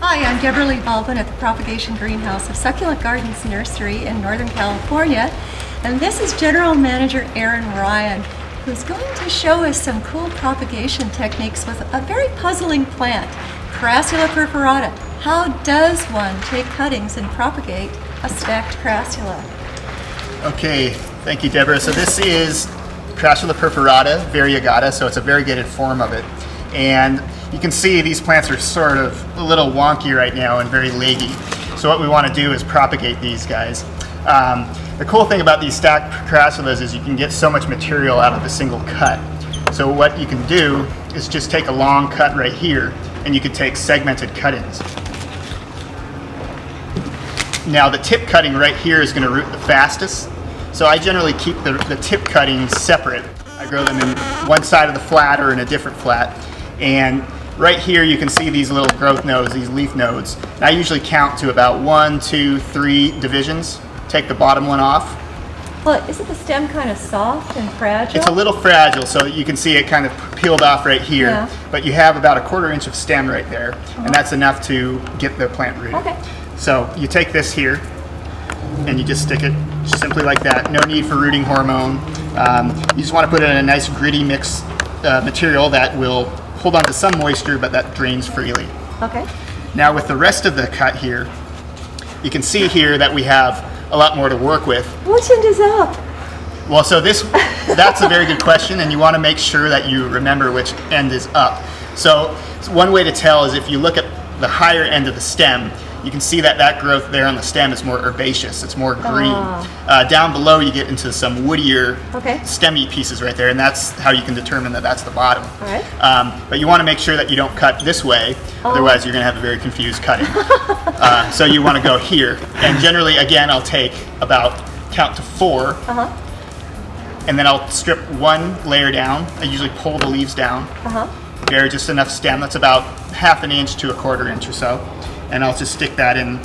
Hi, I'm Debra Lee Baldwin at the Propagation Greenhouse of Succulent Gardens Nursery in Northern California. And this is General Manager Aaron Ryan, who's going to show us some cool propagation techniques with a very puzzling plant, Crassula perforata. How does one take cuttings and propagate a stacked Crassula? Okay, thank you, Deborah. So this is Crassula perforata, Variegata, so it's a variegated form of it. And you can see these plants are sort of a little wonky right now and very leggy. So what we want to do is propagate these guys. The cool thing about these stacked Crassulas is you can get so much material out of a single cut. So what you can do is just take a long cut right here, and you can take segmented cuttings. Now the tip cutting right here is going to root the fastest. So I generally keep the tip cuttings separate. I grow them in one side of the flat or in a different flat. And right here you can see these little growth nodes, these leaf nodes. And I usually count to about 1, 2, 3 divisions. Take the bottom one off. Well, isn't the stem kind of soft and fragile? It's a little fragile, so you can see it kind of peeled off right here. Yeah. But you have about 1/4 inch of stem right there, and that's enough to get the plant rooted. Okay. So you take this here, and you just stick it simply like that. No need for rooting hormone. You just want to put it in a nice gritty mix material that will hold on to some moisture, but that drains freely. Okay. Now with the rest of the cut here, you can see here that we have a lot more to work with. Which end is up? Well, so that's a very good question, and you want to make sure that you remember which end is up. So one way to tell is if you look at the higher end of the stem, you can see that that growth there on the stem is more herbaceous, it's more green. Down below you get into some woodier, stemmy pieces right there, and that's how you can determine that that's the bottom. All right. But you want to make sure that you don't cut this way, otherwise you're going to have a very confused cutting. So you want to go here, and generally, again, I'll take count to 4, and then I'll strip one layer down. I usually pull the leaves down, bare just enough stem, that's about 1/2 inch to 1/4 inch or so. And I'll just stick that in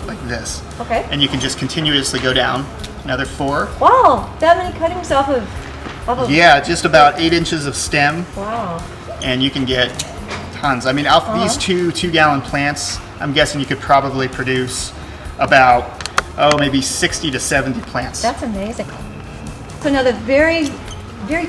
like this. Okay. And you can just continuously go down. Another 4. Wow, that many cuttings off of... Yeah, just about 8 inches of stem. Wow. And you can get tons. I mean, off these 2-gallon plants, I'm guessing you could probably produce about, maybe 60 to 70 plants. That's amazing. So now the very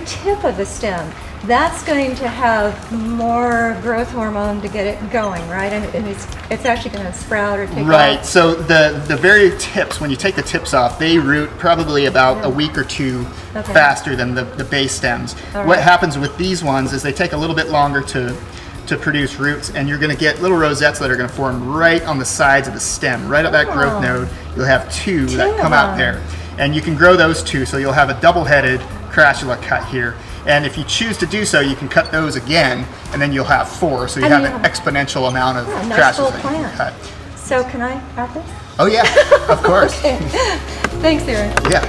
tip of the stem, that's going to have more growth hormone to get it going, right? And it's actually going to sprout or take off. Right. So the very tips, when you take the tips off, they root probably about a week or 2 faster than the base stems. What happens with these ones is they take a little bit longer to produce roots, and you're going to get little rosettes that are going to form right on the sides of the stem, right at that growth node. You'll have 2 that come out there, and you can grow those 2, so you'll have a double-headed Crassula cut here. And if you choose to do so, you can cut those again, and then you'll have 4. So you have an exponential amount of Crassulas that you can cut. So can I have this? Oh yeah, of course. Thanks, Aaron. Yeah.